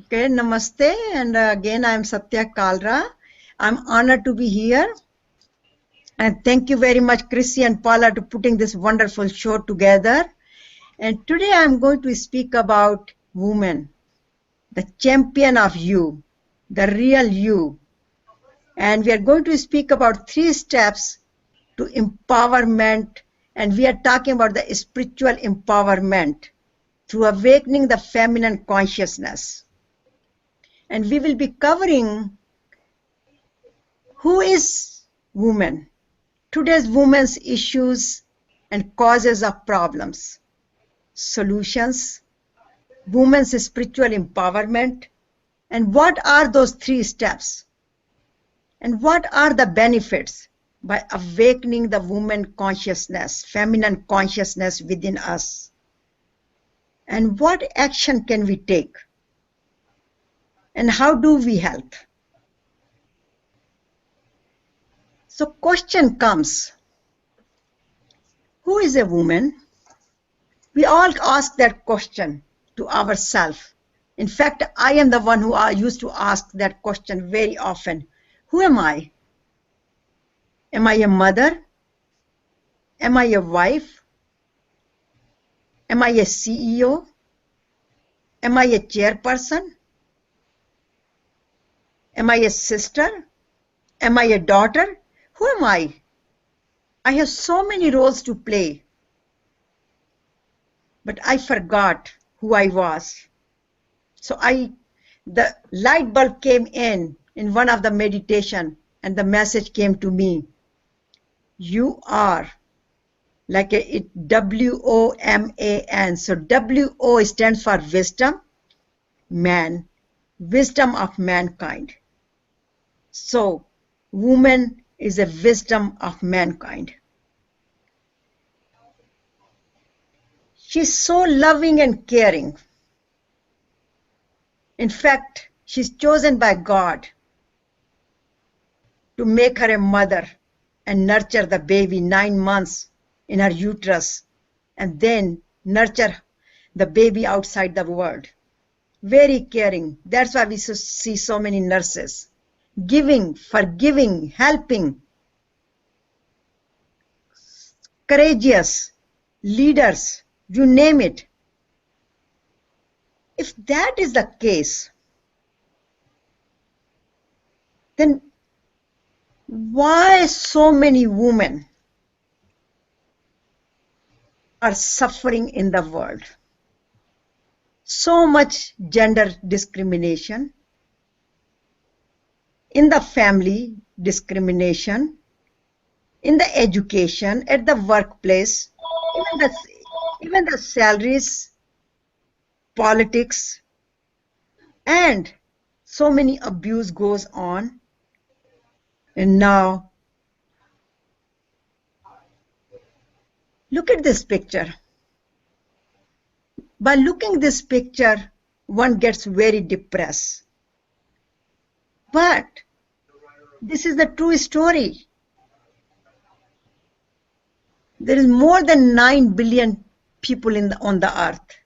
Okay, namaste, and again I am Satya Kalra. I'm honored to be here, and thank you very much, Chrissy and Paula, to putting this wonderful show together. And today I'm going to speak about women, the champion of you, the real you. And we are going to speak about 3 steps to empowerment, and we are talking about the spiritual empowerment through awakening the feminine consciousness. And we will be covering who is woman, today's women's issues and causes of problems, solutions, women's spiritual empowerment, and what are those 3 steps, and what are the benefits by awakening the woman consciousness, feminine consciousness within us, and what action can we take, and how do we help? So question comes, who is a woman? We all ask that question to ourselves. In fact, I am the one who used to ask that question very often. Who am I? Am I a mother? Am I a wife? Am I a CEO? Am I a chairperson? Am I a sister? Am I a daughter? Who am I? I have so many roles to play. But I forgot who I was. So the light bulb came in one of the meditation, and the message came to me. You are like WOMAN. So WO stands for wisdom, man, wisdom of mankind. So woman is a wisdom of mankind. She's so loving and caring. In fact, she's chosen by God to make her a mother and nurture the baby 9 months in her uterus, and then nurture the baby outside the world. Very caring. That's why we see so many nurses. Giving, forgiving, helping, courageous, leaders, you name it. If that is the case, then why so many women are suffering in the world? So much gender discrimination, in the family discrimination, in the education, at the workplace, even the salaries, politics, and so many abuse goes on. And now, look at this picture. By looking this picture, one gets very depressed. But this is the true story. There is more than 9 billion people on the earth.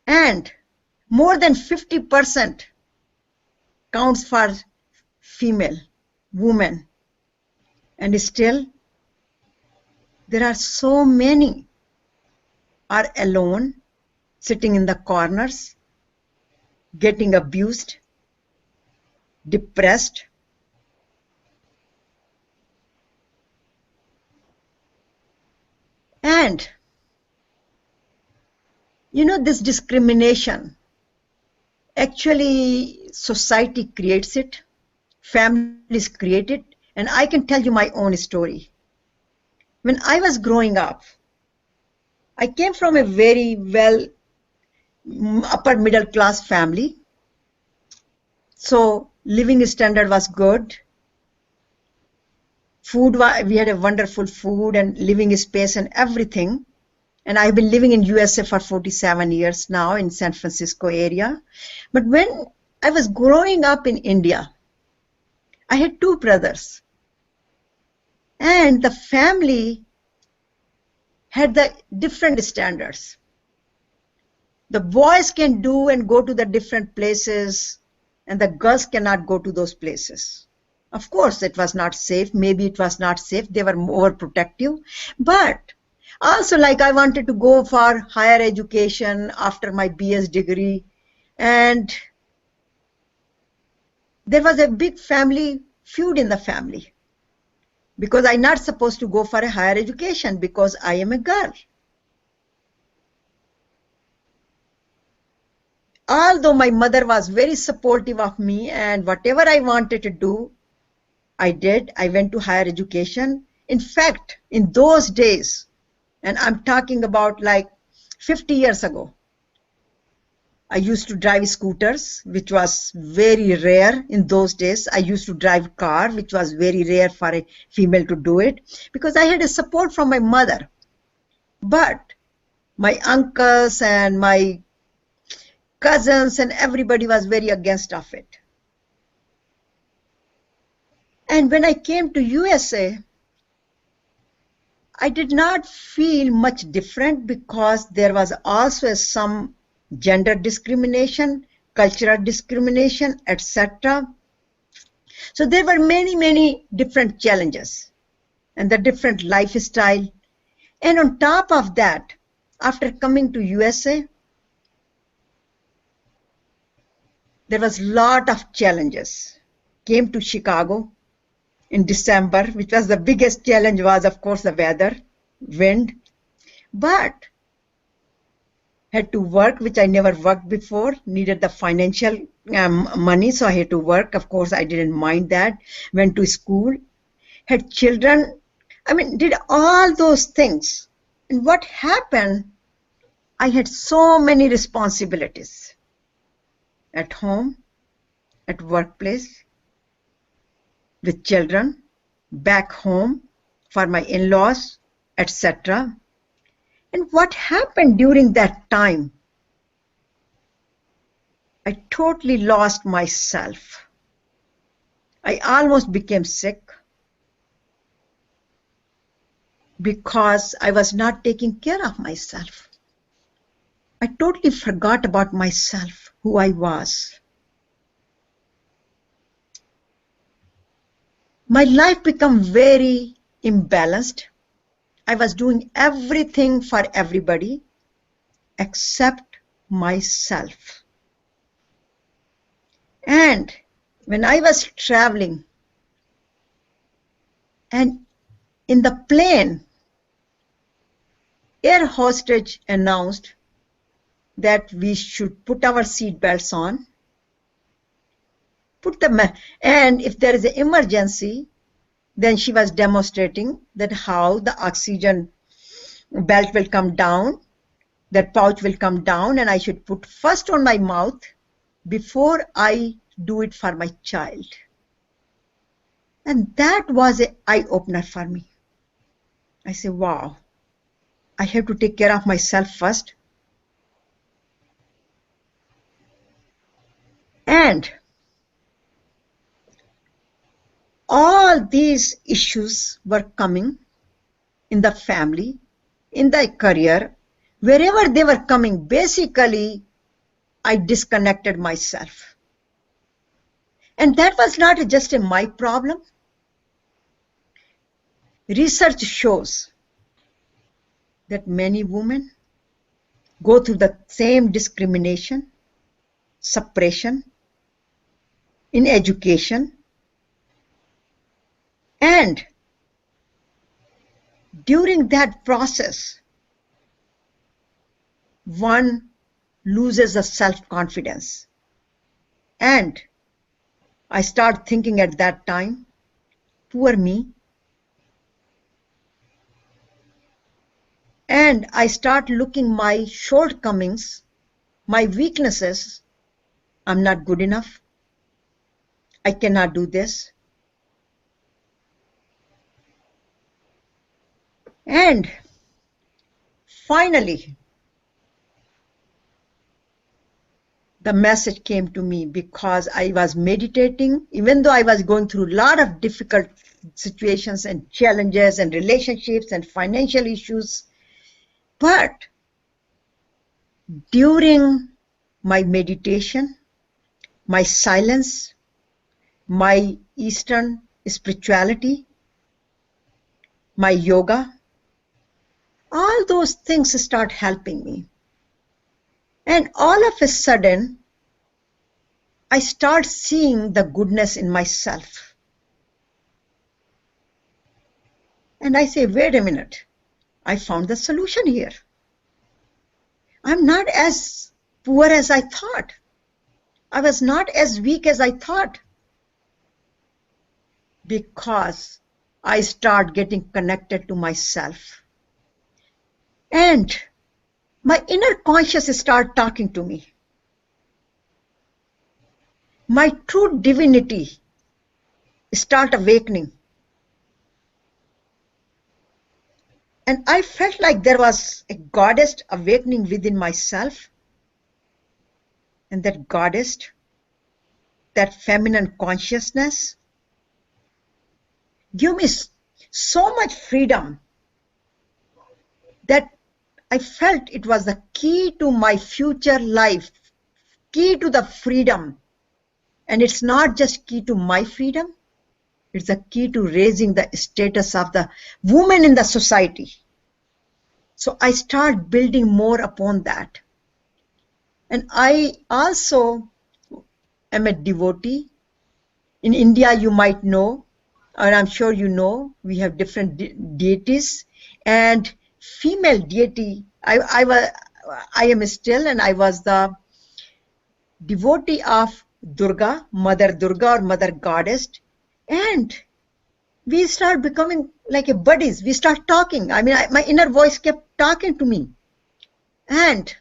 And more than 50% counts for female, women. And still, there are so many are alone, sitting in the corners, getting abused, depressed. And you know, this discrimination, actually society creates it, families create it, and I can tell you my own story. When I was growing up, I came from a very well upper middle class family. So living standard was good. Food, we had a wonderful food and living space and everything. And I've been living in USA for 47 years now in San Francisco area. But when I was growing up in India, I had 2 brothers. And the family had the different standards. The boys can do and go to the different places, and the girls cannot go to those places. Of course, it was not safe. Maybe it was not safe. They were more protective. But also, like, I wanted to go for higher education after my BS degree. And there was a big family feud in the family, because I'm not supposed to go for a higher education because I am a girl. Although my mother was very supportive of me, and whatever I wanted to do, I did. I went to higher education. In fact, in those days, and I'm talking about like 50 years ago, I used to drive scooters, which was very rare in those days. I used to drive car, which was very rare for a female to do it, because I had a support from my mother. But my uncles and my cousins and everybody was very against of it. And when I came to USA, I did not feel much different, because there was also some gender discrimination, cultural discrimination, etc. So there were many, many different challenges and the different lifestyle. And on top of that, after coming to USA, there was a lot of challenges. Came to Chicago in December, which was the biggest challenge, was of course the weather, wind, but had to work, which I never worked before, needed the financial money, so I had to work. Of course, I didn't mind that. Went to school, had children, I mean, did all those things. And what happened, I had so many responsibilities at home, at workplace, with children, back home, for my in-laws, etc. And what happened during that time, I totally lost myself. I almost became sick because I was not taking care of myself. I totally forgot about myself, who I was. My life became very imbalanced. I was doing everything for everybody except myself. And when I was traveling, and in the plane, air hostess announced that we should put our seat belts on, and if there is an emergency, then she was demonstrating that how the oxygen belt will come down, that pouch will come down, and I should put first on my mouth before I do it for my child. And that was an eye-opener for me. I said, wow, I have to take care of myself first. And all these issues were coming in the family, in the career, wherever they were coming. Basically, I disconnected myself. And that was not just my problem. Research shows that many women go through the same discrimination, suppression in education, and during that process, one loses a self-confidence. And I start thinking at that time, poor me. And I start looking my shortcomings, my weaknesses. I'm not good enough. I cannot do this. And finally, the message came to me because I was meditating, even though I was going through a lot of difficult situations and challenges and relationships and financial issues. But during my meditation, my silence, my Eastern spirituality, my yoga, all those things start helping me. And all of a sudden, I start seeing the goodness in myself. And I say, wait a minute, I found the solution here. I'm not as poor as I thought. I was not as weak as I thought. Because I start getting connected to myself. And my inner conscious start talking to me. My true divinity start awakening. And I felt like there was a goddess awakening within myself. And that goddess, that feminine consciousness, give me so much freedom that I felt it was the key to my future life, key to the freedom. And it's not just key to my freedom, it's the key to raising the status of the woman in the society. So I start building more upon that. And I also am a devotee. In India, you might know, and I'm sure you know, we have different deities. And female deity, I am still, and I was the devotee of Durga, Mother Durga or Mother Goddess. And we start becoming like a buddies. We start talking. I mean, my inner voice kept talking to me. And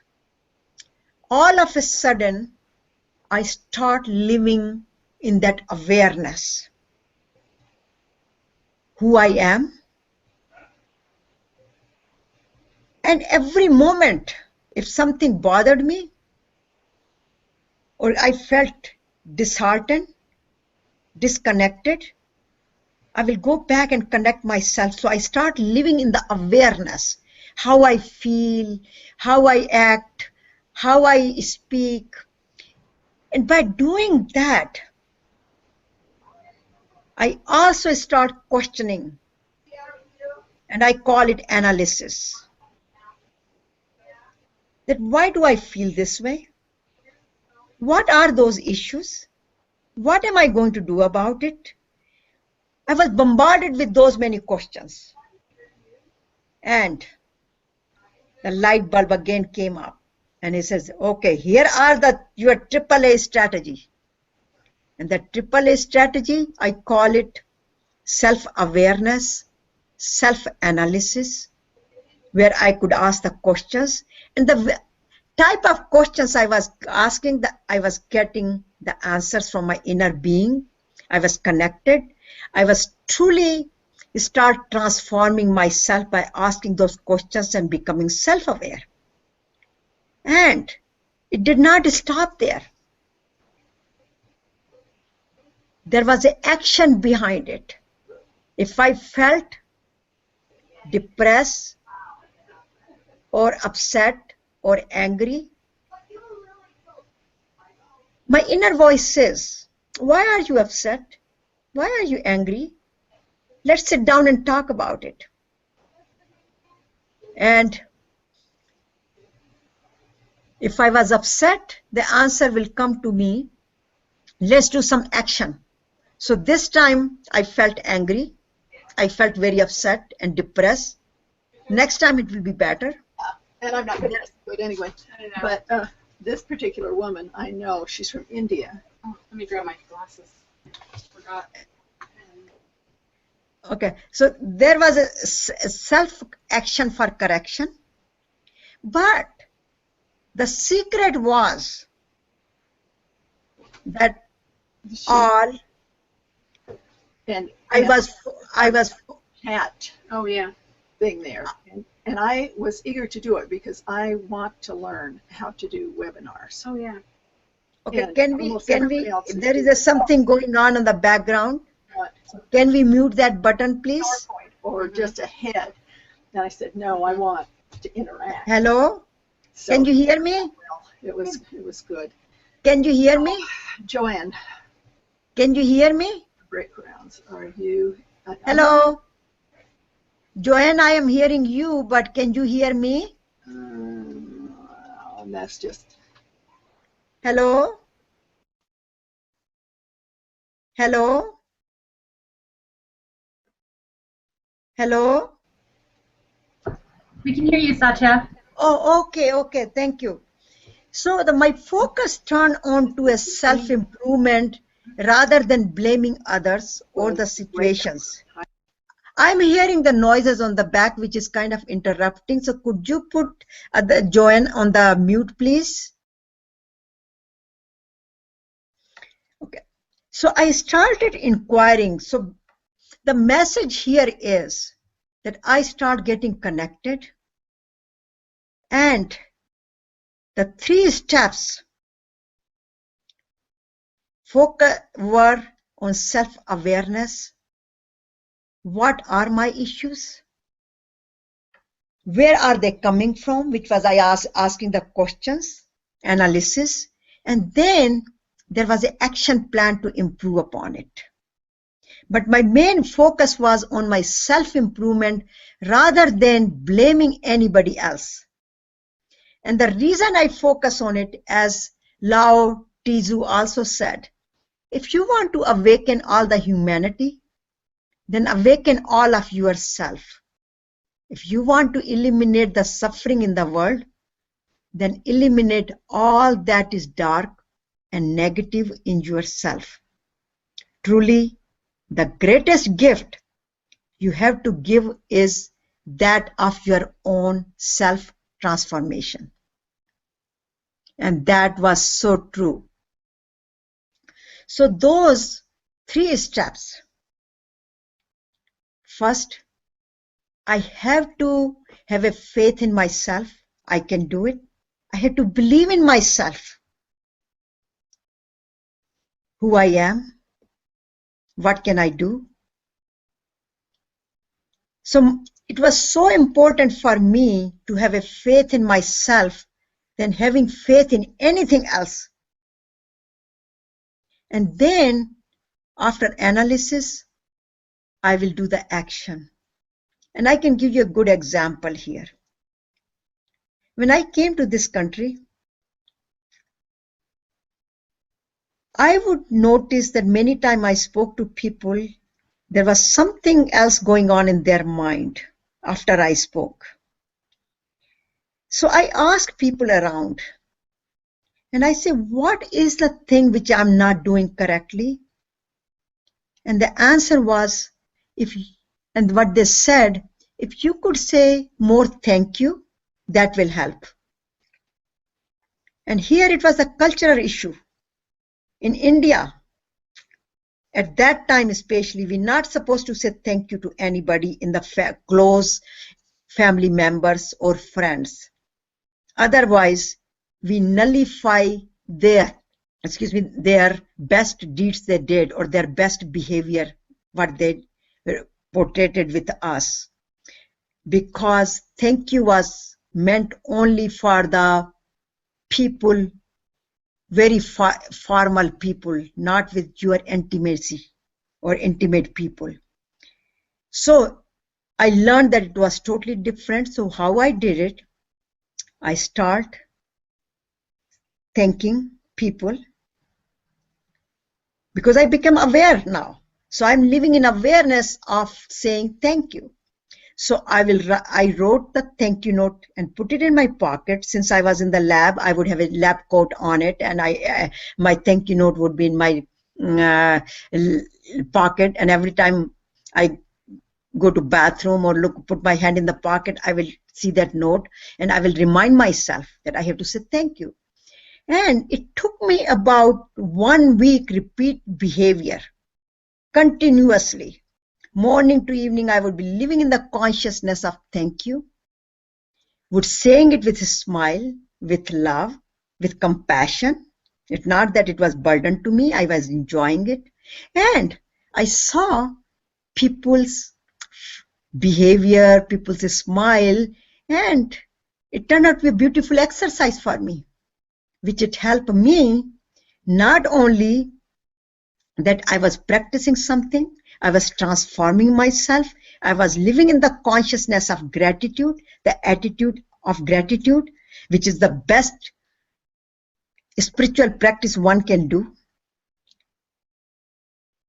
all of a sudden, I start living in that awareness. Who I am. And every moment, if something bothered me, or I felt disheartened, disconnected, I will go back and connect myself. So I start living in the awareness, how I feel, how I act, how I speak. And by doing that, I also start questioning, and I call it analysis. That why do I feel this way? What are those issues? What am I going to do about it? I was bombarded with those many questions. And the light bulb again came up. And he says, okay, here are your AAA strategy. And the AAA strategy, I call it self-awareness, self-analysis, where I could ask the questions. And the type of questions I was asking, I was getting the answers from my inner being. I was connected. I was truly start transforming myself by asking those questions and becoming self-aware. And it did not stop there. There was an action behind it. If I felt depressed or upset or angry, my inner voice says, why are you upset? Why are you angry? Let's sit down and talk about it. And if I was upset, the answer will come to me, let's do some action. So this time I felt angry. I felt very upset and depressed. Next time it will be better. And I'm not going to do it anyway. But this particular woman, I know she's from India. Oh, let me grab my glasses. Forgot. Okay, so there was a self-action for correction, but the secret was that all and I was hat Oh yeah. thing there, and I was eager to do it because I want to learn how to do webinars. Oh yeah. okay. And Can we? almost everybody else is There doing is something going on in the background. What? Can we mute that button, please? PowerPoint or just a head. And I said, no, I want to interact. Hello. So, Can you hear me? well, it was good. Can you hear me? Joanne, Can you hear me? breakgrounds. Are you? Hello? Joanne, I am hearing you, but can you hear me? And that's just. Hello? Hello? Hello? We can hear you, Satya. Oh, okay, thank you. So my focus turned on to a self-improvement rather than blaming others or the situations. I'm hearing the noises on the back, which is kind of interrupting. So could you put the Joanne on the mute, please? Okay. So I started inquiring. So the message here is that I start getting connected, and the 3 steps focus were on self-awareness. What are my issues? Where are they coming from? Which was I asking the questions, analysis, and then there was an action plan to improve upon it. But my main focus was on my self-improvement rather than blaming anybody else. And the reason I focus on it, as Lao Tzu also said, if you want to awaken all the humanity, then awaken all of yourself. If you want to eliminate the suffering in the world, then eliminate all that is dark and negative in yourself. Truly, the greatest gift you have to give is that of your own self-transformation. And that was so true. So those 3 steps. First, I have to have a faith in myself. I can do it. I have to believe in myself, who I am, what can I do. So it was so important for me to have a faith in myself than having faith in anything else. And then after analysis, I will do the action. And I can give you a good example here. When I came to this country, I would notice that many times I spoke to people, there was something else going on in their mind after I spoke. So I asked people around, and I say, what is the thing which I'm not doing correctly? And the answer was, and what they said, if you could say more thank you, that will help. And here it was a cultural issue. In India, at that time especially, we're not supposed to say thank you to anybody in the close family members or friends. Otherwise, we nullify their best deeds they did or their best behavior, what they portrayed with us. Because thank you was meant only for the people, very formal people, not with your intimacy or intimate people. So I learned that it was totally different. So how I did it, I start thanking people because I become aware now. So I'm living in awareness of saying thank you. So I wrote the thank you note and put it in my pocket. Since I was in the lab, I would have a lab coat on it, and my thank you note would be in my pocket. And every time I go to bathroom or put my hand in the pocket, I will see that note, and I will remind myself that I have to say thank you. And it took me about 1 week repeat behavior continuously. Morning to evening, I would be living in the consciousness of thank you, would saying it with a smile, with love, with compassion. It's not that it was burden to me, I was enjoying it. And I saw people's behavior, people's smile, and it turned out to be a beautiful exercise for me, which it helped me not only that I was practicing something, I was transforming myself, I was living in the consciousness of gratitude, the attitude of gratitude, which is the best spiritual practice one can do.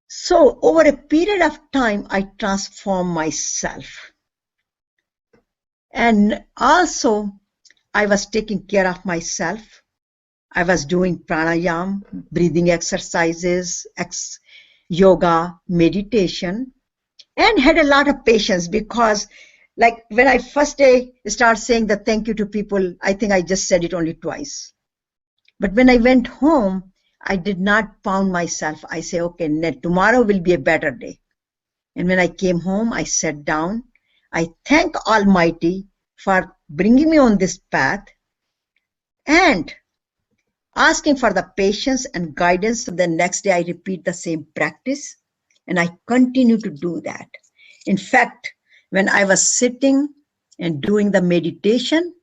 So over a period of time, I transformed myself. And also, I was taking care of myself. I was doing pranayama, breathing exercises, yoga, meditation, and had a lot of patience because like when I first day start saying the thank you to people, I think I just said it only twice. But when I went home, I did not pound myself. I say, okay, tomorrow will be a better day. And when I came home, I sat down. I thank Almighty for bringing me on this path and asking for the patience and guidance. So the next day I repeat the same practice and I continue to do that. In fact, when I was sitting and doing the meditation,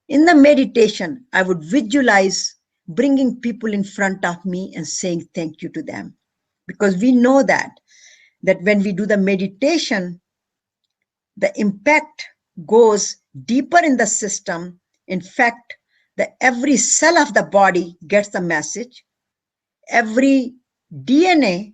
in the meditation, I would visualize bringing people in front of me and saying thank you to them. Because we know that when we do the meditation, the impact goes deeper in the system. In fact, every cell of the body gets the message. Every DNA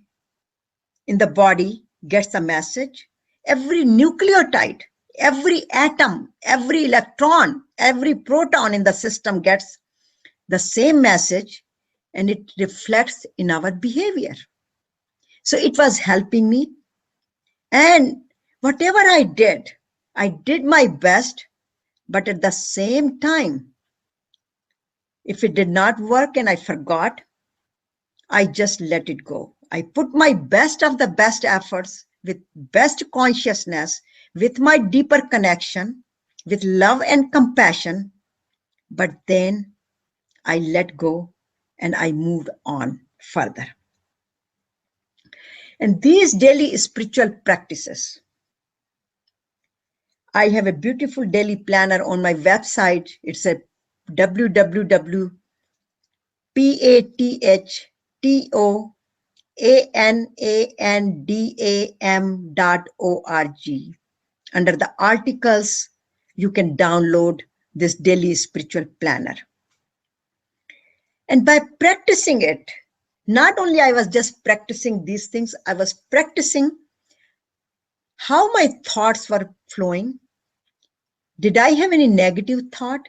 in the body gets the message. Every nucleotide, every atom, every electron, every proton in the system gets the same message, and it reflects in our behavior. So it was helping me. And whatever I did my best, but at the same time, if it did not work and I forgot, I just let it go. I put my best of the best efforts with best consciousness, with my deeper connection, with love and compassion, but then I let go and I moved on further. And these daily spiritual practices, I have a beautiful daily planner on my website. It's a www.pathoanandam.org. Under the articles, you can download this daily spiritual planner. And by practicing it, not only I was just practicing these things, I was practicing how my thoughts were flowing. Did I have any negative thought?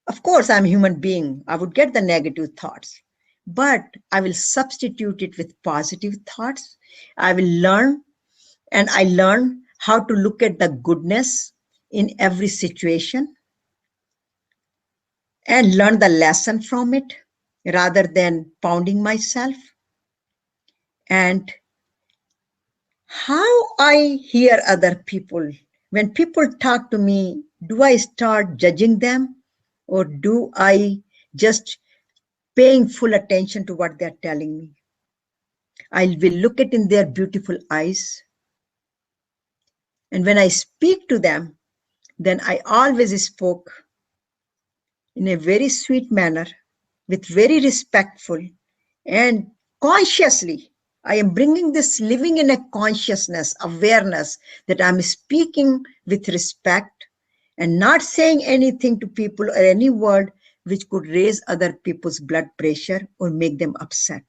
Of course, I'm a human being. I would get the negative thoughts, but I will substitute it with positive thoughts. I will learn, and I learn how to look at the goodness in every situation and learn the lesson from it rather than pounding myself. And how I hear other people. When people talk to me, do I start judging them or do I just paying full attention to what they're telling me? I will look at in their beautiful eyes. And when I speak to them, then I always spoke in a very sweet manner, with very respectful and consciously. I am bringing this living in a consciousness, awareness that I'm speaking with respect and not saying anything to people or any word which could raise other people's blood pressure or make them upset.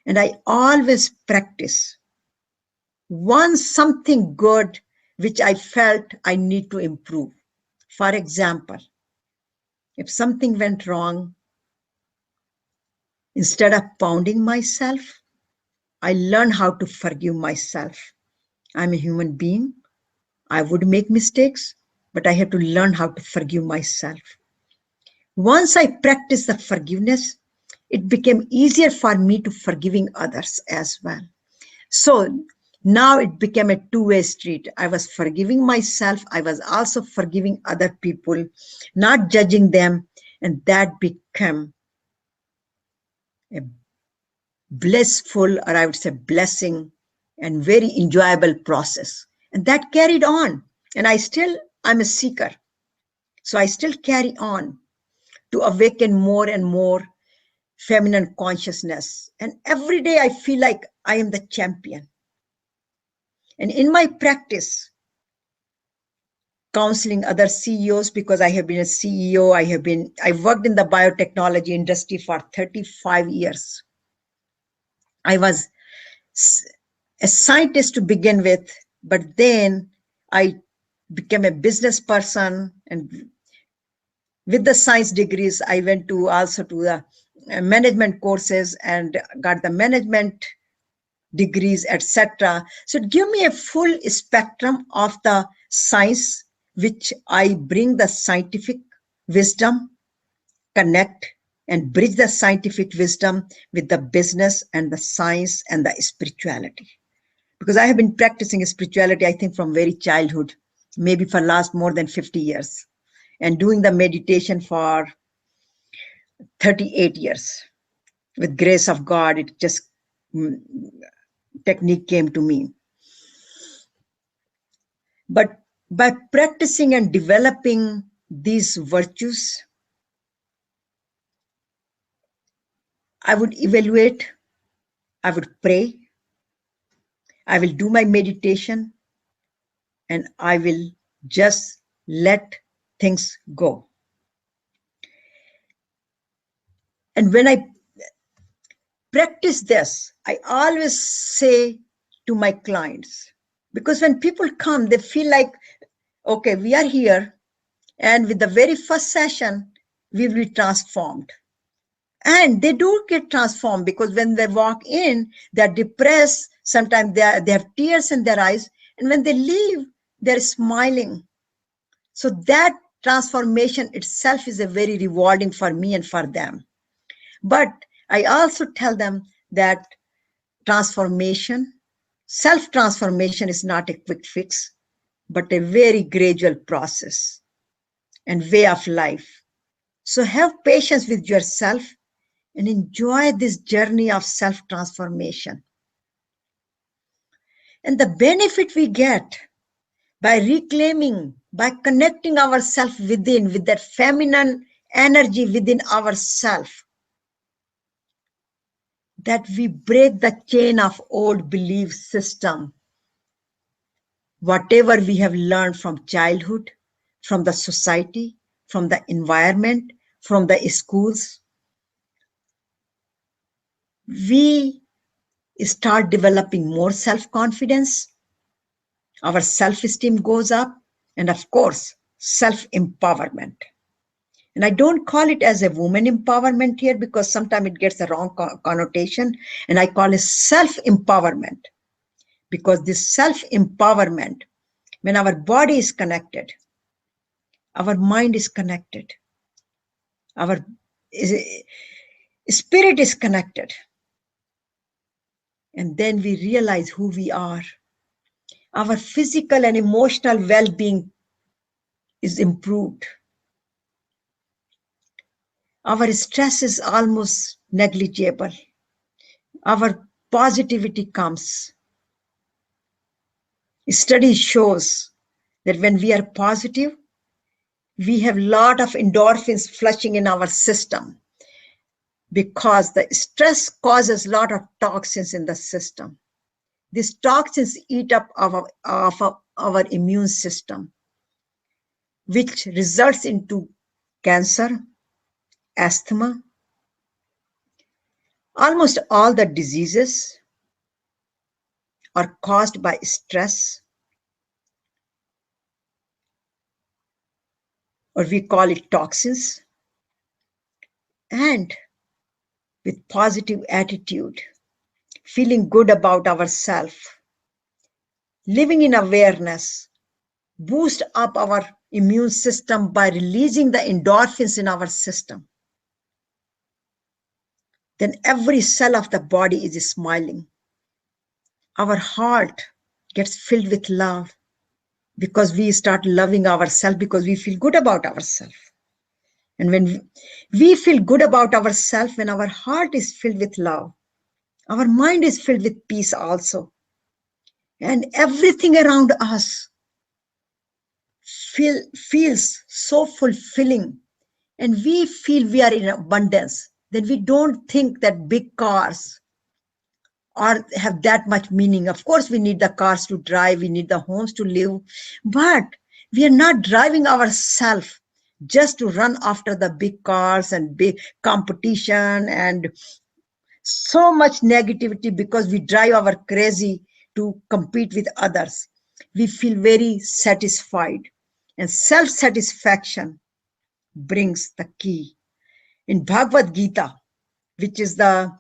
And I always practice once something good which I felt I need to improve. For example, if something went wrong, instead of pounding myself, I learn how to forgive myself. I'm a human being. I would make mistakes, but I have to learn how to forgive myself. Once I practiced the forgiveness, it became easier for me to forgiving others as well. So now it became a two-way street. I was forgiving myself. I was also forgiving other people, not judging them. And that became a blissful, or I would say blessing, and very enjoyable process. And that carried on. And I still I'm a seeker. So I still carry on to awaken more and more feminine consciousness. And every day I feel like I am the champion. And in my practice, counseling other CEOs, because I have been a CEO, I worked in the biotechnology industry for 35 years. I was a scientist to begin with, but then I became a business person, and with the science degrees, I went to also to the management courses and got the management degrees, etc. So it gave me a full spectrum of the science, which I bring the scientific wisdom, connect and bridge the scientific wisdom with the business and the science and the spirituality. Because I have been practicing spirituality, I think, from very childhood, maybe for last more than 50 years, and doing the meditation for 38 years. With grace of God, it just technique came to me. But by practicing and developing these virtues, I would evaluate, I would pray, I will do my meditation, and I will just let things go. And when I practice this, I always say to my clients, because when people come, they feel like, okay, we are here, and with the very first session, we will be transformed. And they do get transformed, because when they walk in, they're depressed. Sometimes they have tears in their eyes. And when they leave, they're smiling. So that transformation itself is a very rewarding for me and for them. But I also tell them that transformation, self-transformation is not a quick fix, but a very gradual process and way of life. So have patience with yourself and enjoy this journey of self-transformation. And the benefit we get by reclaiming, by connecting ourselves within, with that feminine energy within ourselves, that we break the chain of old belief system. Whatever we have learned from childhood, from the society, from the environment, from the schools, we start developing more self-confidence, our self-esteem goes up, and of course, self-empowerment. And I don't call it as a woman empowerment here, because sometimes it gets the wrong connotation, and I call it self-empowerment, because this self-empowerment, when our body is connected, our mind is connected, our spirit is connected, and then we realize who we are. Our physical and emotional well-being is improved. Our stress is almost negligible. Our positivity comes. Study shows that when we are positive, we have a lot of endorphins flushing in our system, because the stress causes a lot of toxins in the system. These toxins eat up our immune system, which results into cancer, asthma, almost all the diseases are caused by stress, or we call it toxins. And with positive attitude, feeling good about ourselves, living in awareness, boost up our immune system by releasing the endorphins in our system. Then every cell of the body is smiling. Our heart gets filled with love, because we start loving ourselves, because we feel good about ourselves. And when we feel good about ourselves, when our heart is filled with love, our mind is filled with peace also. And everything around us feels so fulfilling, and we feel we are in abundance, then we don't think that big cars have that much meaning. Of course, we need the cars to drive, we need the homes to live, but we are not driving ourselves just to run after the big cars and big competition and so much negativity because we drive our crazy to compete with others. We feel very satisfied, and self-satisfaction brings the key. In Bhagavad Gita, which is the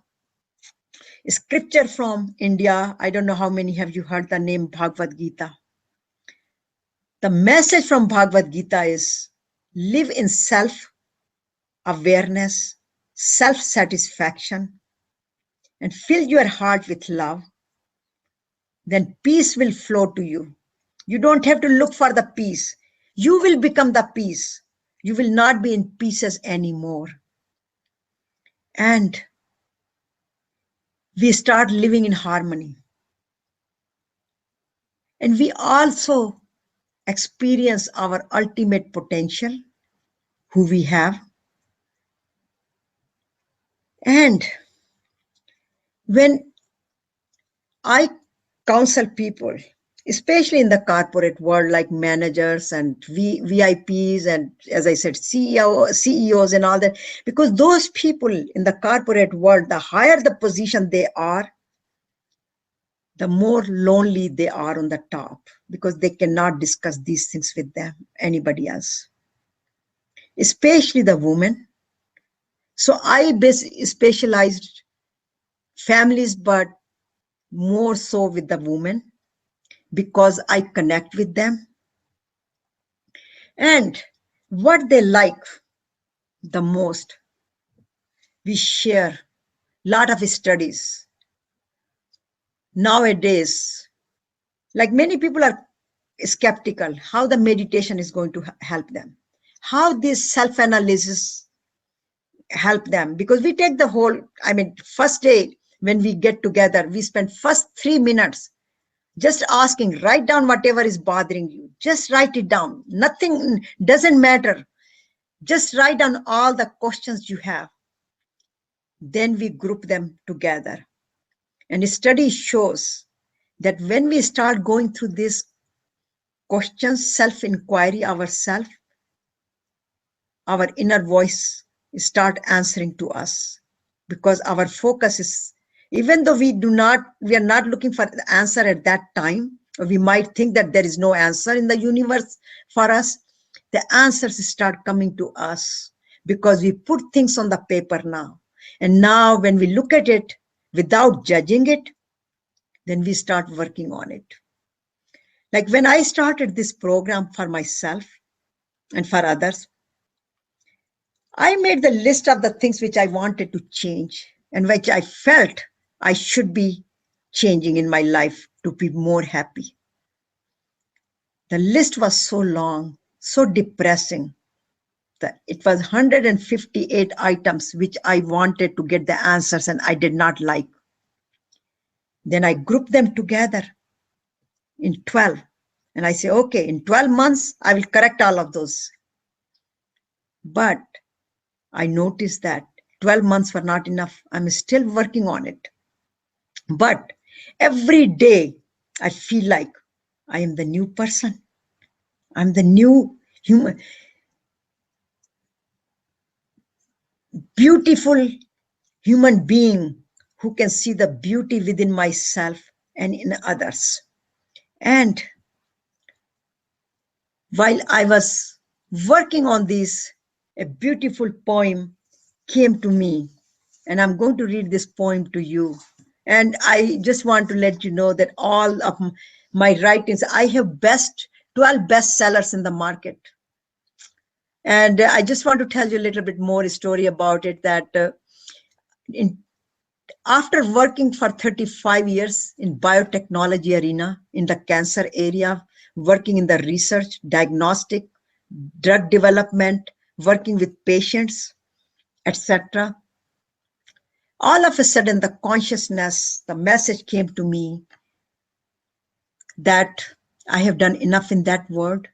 scripture from India, I don't know how many have you heard the name Bhagavad Gita. The message from Bhagavad Gita is live in self-awareness, self-satisfaction, and fill your heart with love. Then peace will flow to you. You don't have to look for the peace. You will become the peace. You will not be in pieces anymore. And we start living in harmony. And we also experience our ultimate potential, who we have. And when I counsel people, especially in the corporate world, like managers and VIPs, and as I said, CEOs and all that, because those people in the corporate world, the higher the position they are, the more lonely they are on the top, because they cannot discuss these things with anybody else, especially the women. So I specialized families, but more so with the women, because I connect with them. And what they like the most, we share a lot of studies. Nowadays, like many people are skeptical how the meditation is going to help them, how this self-analysis help them, because we take the whole, first day when we get together, we spend first 3 minutes just asking, write down whatever is bothering you. Just write it down. Nothing doesn't matter. Just write down all the questions you have. Then we group them together. And a study shows that when we start going through these questions, self-inquiry ourselves, our inner voice start answering to us, because our focus is, even though we are not looking for the answer at that time, or we might think that there is no answer in the universe for us, the answers start coming to us because we put things on the paper now. And now when we look at it without judging it, then we start working on it. Like when I started this program for myself and for others, I made the list of the things which I wanted to change and which I felt I should be changing in my life to be more happy. The list was so long, so depressing, that it was 158 items which I wanted to get the answers and I did not like. Then I grouped them together in 12. And I say, okay, in 12 months, I will correct all of those. But I noticed that 12 months were not enough. I'm still working on it. But every day I feel like I am the new person. I'm the new human, beautiful human being who can see the beauty within myself and in others. And while I was working on this, a beautiful poem came to me, and I'm going to read this poem to you. And I just want to let you know that all of my writings, I have 12 bestsellers in the market. And I just want to tell you a little bit more story about it, that after working for 35 years in biotechnology arena, in the cancer area, working in the research, diagnostic, drug development, working with patients, etc. All of a sudden, the consciousness, the message came to me that I have done enough in that world.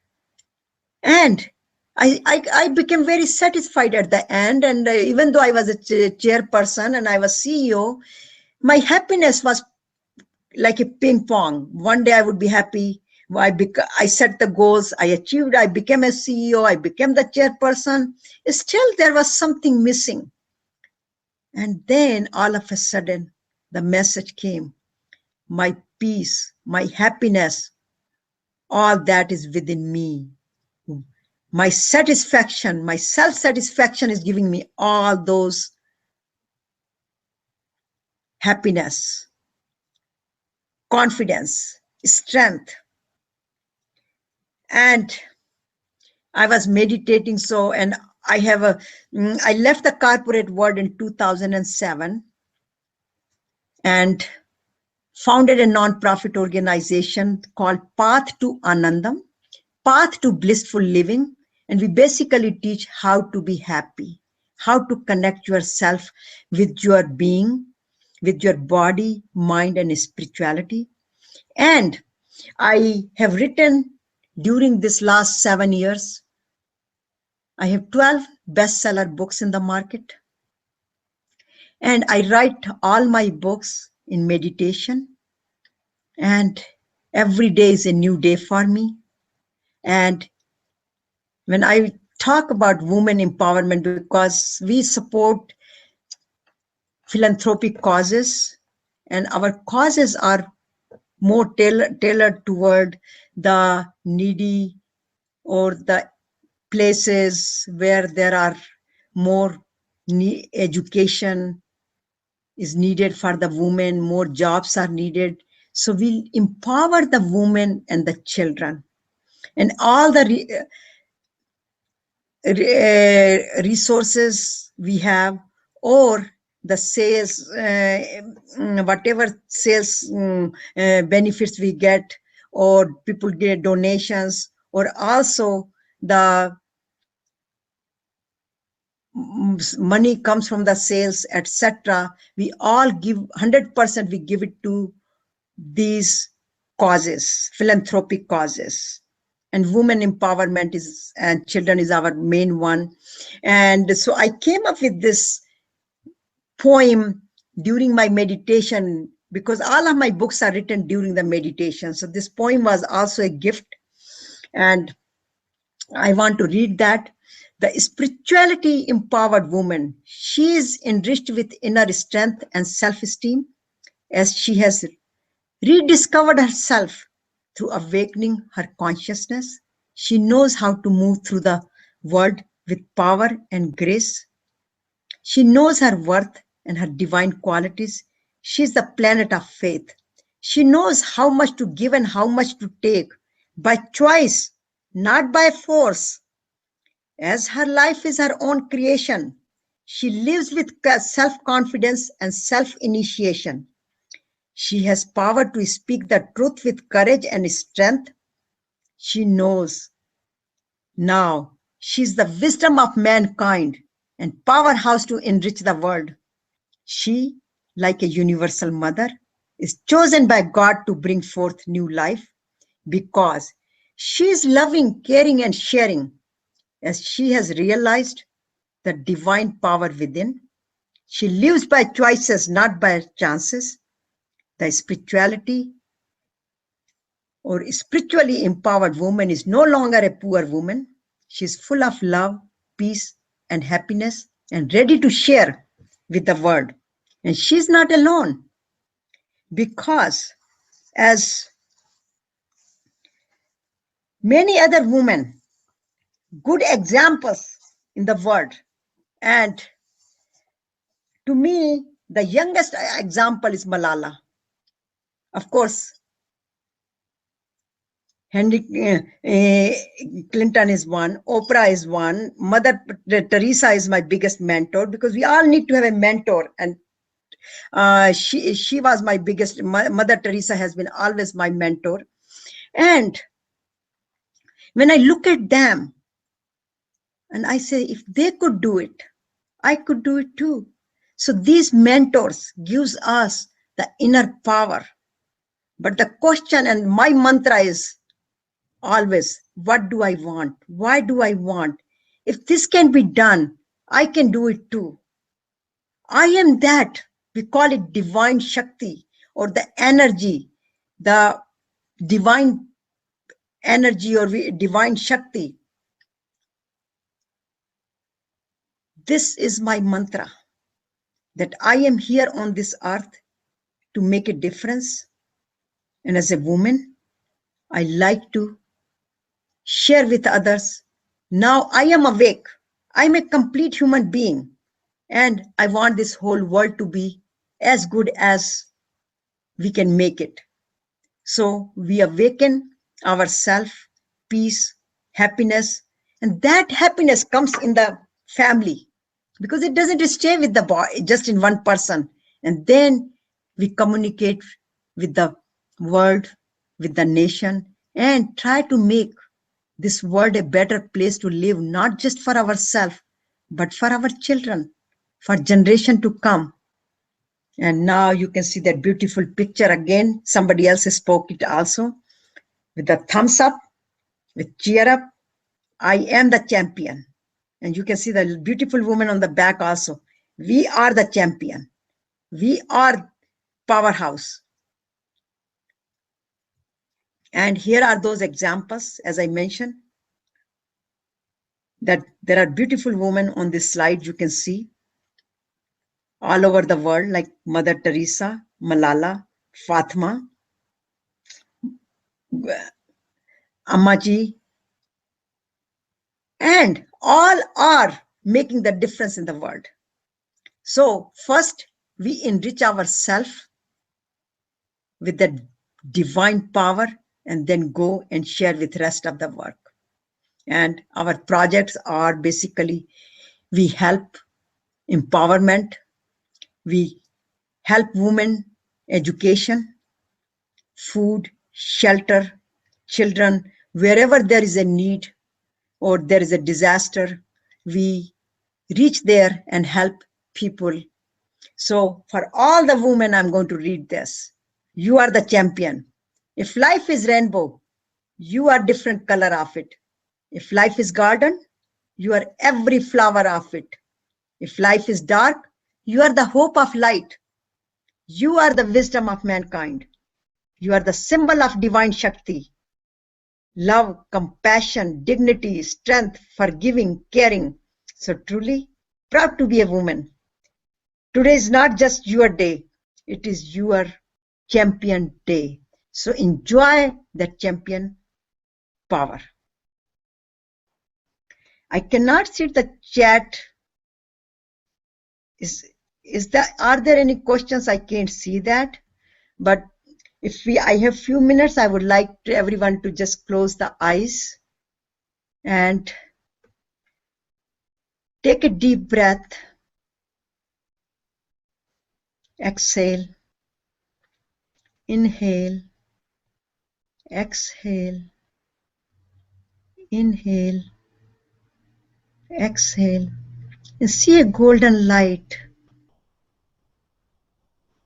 And I became very satisfied at the end. And even though I was a chairperson and I was CEO, my happiness was like a ping pong. One day I would be happy. I set the goals, I achieved, I became a CEO, I became the chairperson. Still, there was something missing. And then all of a sudden, the message came, my peace, my happiness, all that is within me. My satisfaction, my self-satisfaction is giving me all those happiness, confidence, strength. And I was meditating. So, and I left the corporate world in 2007 and founded a non-profit organization called Path to Anandam, Path to Blissful Living. And we basically teach how to be happy, how to connect yourself with your being, with your body, mind, and spirituality. And I have written during this last 7 years, I have 12 bestseller books in the market. And I write all my books in meditation. And every day is a new day for me. And when I talk about women empowerment, because we support philanthropic causes, and our causes are more tailored toward the needy or the places where there are more education is needed for the women, more jobs are needed. So we empower the women and the children. And all the resources we have, or the sales, whatever sales benefits we get, or people get donations, or also the money comes from the sales, etc. We all give 100%, we give it to these causes, philanthropic causes. And women empowerment is, and children is our main one. And so I came up with this poem during my meditation, because all of my books are written during the meditation. So this poem was also a gift, and I want to read that. The spirituality empowered woman, she is enriched with inner strength and self-esteem as she has rediscovered herself through awakening her consciousness. She knows how to move through the world with power and grace. She knows her worth and her divine qualities. She is the planet of faith. She knows how much to give and how much to take by choice, not by force. As her life is her own creation, she lives with self-confidence and self-initiation. She has power to speak the truth with courage and strength. She knows now she is the wisdom of mankind and powerhouse to enrich the world. She, like a universal mother, is chosen by God to bring forth new life because she is loving, caring, and sharing. As she has realized the divine power within, she lives by choices, not by chances. The spirituality or spiritually empowered woman is no longer a poor woman. She is full of love, peace, and happiness, and ready to share with the world. And she is not alone, because as many other women, good examples in the world, and to me, the youngest example is Malala. Of course, Henry Clinton is one, Oprah is one, Mother Teresa is my biggest mentor, because we all need to have a mentor. And she was my biggest, Mother Teresa has been always my mentor. And when I look at them and I say, if they could do it, I could do it too. So these mentors gives us the inner power. But the question and my mantra is always, What do I want? Why do I want? If this can be done, I can do it too. I am that. We call it divine Shakti or the energy, the divine energy or divine Shakti. This is my mantra, that I am here on this earth to make a difference. And as a woman, I like to share with others. Now I am awake. I'm a complete human being. And I want this whole world to be as good as we can make it. So we awaken ourselves, peace, happiness, and that happiness comes in the family because it doesn't stay with the boy, just in one person. And then we communicate with the world, with the nation, and try to make this world a better place to live, not just for ourselves, but for our children, for generation to come. And now you can see that beautiful picture again. Somebody else spoke it also with the thumbs up, with cheer up. I am the champion. And you can see the beautiful woman on the back also. We are the champion. We are powerhouse. And here are those examples, as I mentioned, that there are beautiful women on this slide you can see all over the world, like Mother Teresa, Malala, Fatima, Ammaji, and all are making the difference in the world. So first, we enrich ourselves with the divine power and then go and share with rest of the work. And our projects are basically, we help empowerment, we help women education, food, shelter, children, wherever there is a need or there is a disaster, we reach there and help people. So for all the women, I'm going to read this. You are the champion. If life is rainbow, you are different color of it. If life is garden, you are every flower of it. If life is dark, you are the hope of light. You are the wisdom of mankind. You are the symbol of divine Shakti. Love, compassion, dignity, strength, forgiving, caring. So truly proud to be a woman. Today is not just your day, it is your champion day. So enjoy that champion power. I cannot see the chat. Are there any questions? I can't see that. But I have few minutes, I would like everyone to just close the eyes and take a deep breath. Exhale. Inhale. Exhale. Inhale. Exhale. And see a golden light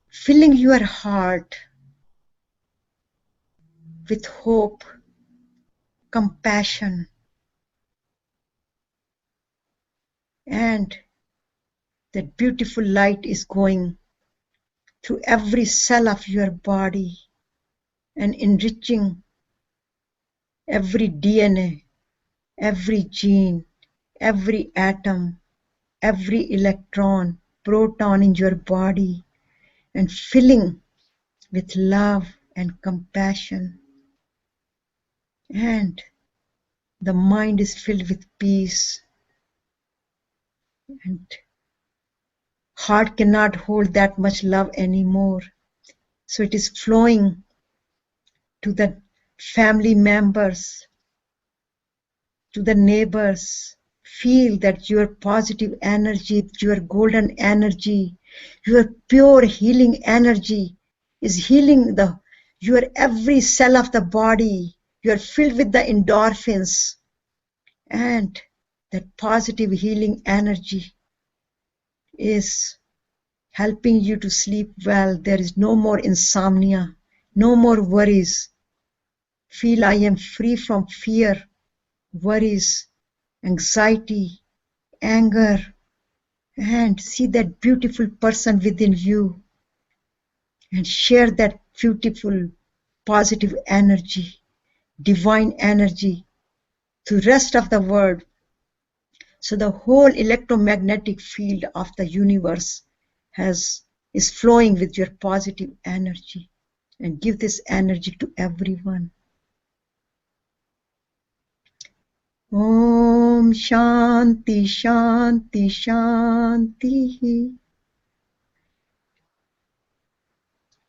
filling your heart with hope, compassion, and that beautiful light is going through every cell of your body and enriching every DNA, every gene, every atom, every electron, proton in your body, and filling with love and compassion. And the mind is filled with peace, and heart cannot hold that much love anymore. So it is flowing to the family members, to the neighbors. Feel that your positive energy, your golden energy, your pure healing energy is healing your every cell of the body. You are filled with the endorphins, and that positive healing energy is helping you to sleep well. There is no more insomnia, no more worries. Feel I am free from fear. worries, anxiety, anger, and see that beautiful person within you and share that beautiful positive energy, divine energy to the rest of the world. So the whole electromagnetic field of the universe is flowing with your positive energy, and give this energy to everyone. Om Shanti Shanti Shanti.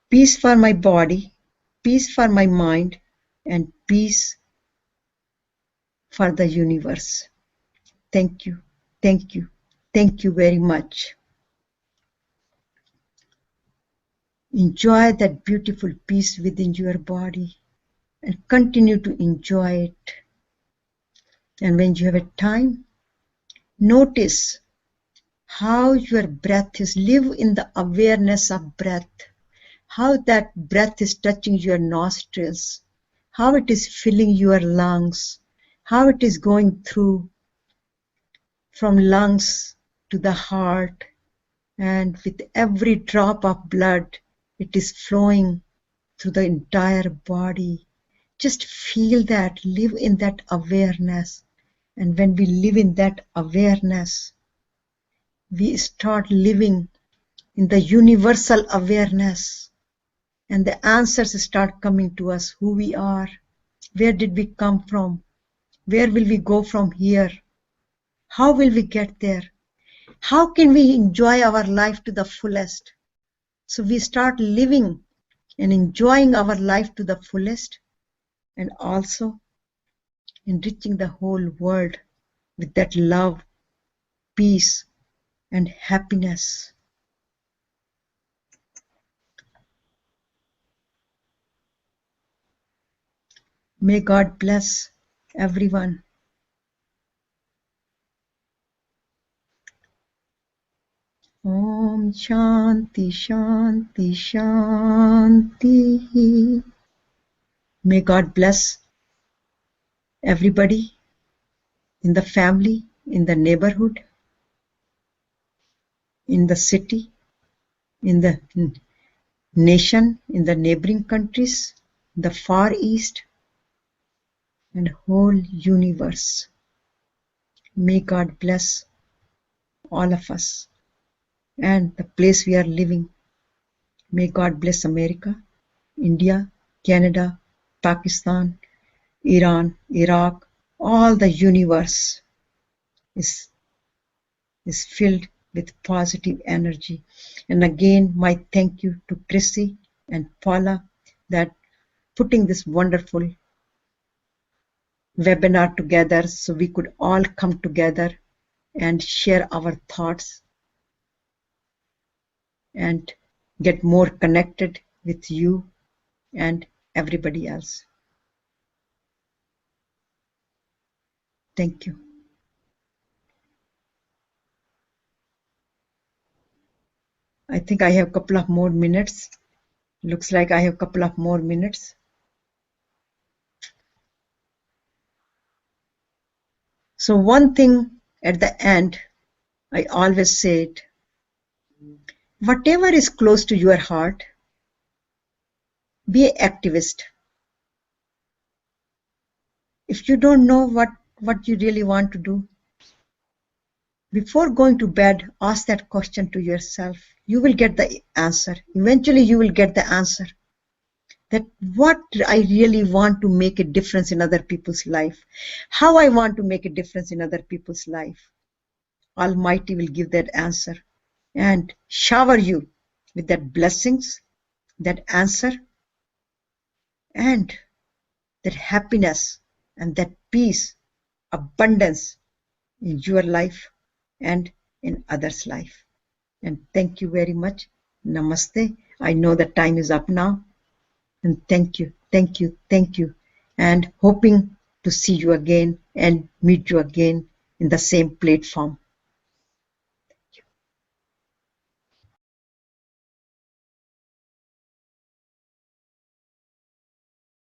Peace for my body, peace for my mind, and peace for the universe. Thank you, thank you, thank you very much. Enjoy that beautiful peace within your body and continue to enjoy it. And when you have a time, notice how your breath is. Live in the awareness of breath, how that breath is touching your nostrils, how it is filling your lungs, how it is going through from lungs to the heart, and with every drop of blood, it is flowing through the entire body. Just feel that, live in that awareness. And when we live in that awareness, we start living in the universal awareness, and the answers start coming to us: who we are, where did we come from, where will we go from here, how will we get there, how can we enjoy our life to the fullest. So we start living and enjoying our life to the fullest, and also enriching the whole world with that love, peace, and happiness. May God bless everyone. Om Shanti Shanti Shanti. May God bless everybody in the family, in the neighborhood, in the city, in the nation, in the neighboring countries, the Far East, and whole universe. May God bless all of us and the place we are living. May God bless America, India, Canada, Pakistan, Iran, Iraq. All the universe is filled with positive energy. And again, my thank you to Chrissy and Paula that putting this wonderful webinar together so we could all come together and share our thoughts and get more connected with you and everybody else. Thank you. I think I have a couple of more minutes. Looks like I have a couple of more minutes. So one thing at the end, I always say it, whatever is close to your heart, be an activist. If you don't know what you really want to do, before going to bed, ask that question to yourself. You will get the answer. Eventually, you will get the answer. That what I really want to make a difference in other people's life. How I want to make a difference in other people's life. Almighty will give that answer and shower you with that blessings, that answer, and that happiness and that peace, abundance in your life and in others' life. And thank you very much. Namaste. I know the time is up now. And thank you, thank you, thank you. And hoping to see you again and meet you again in the same platform.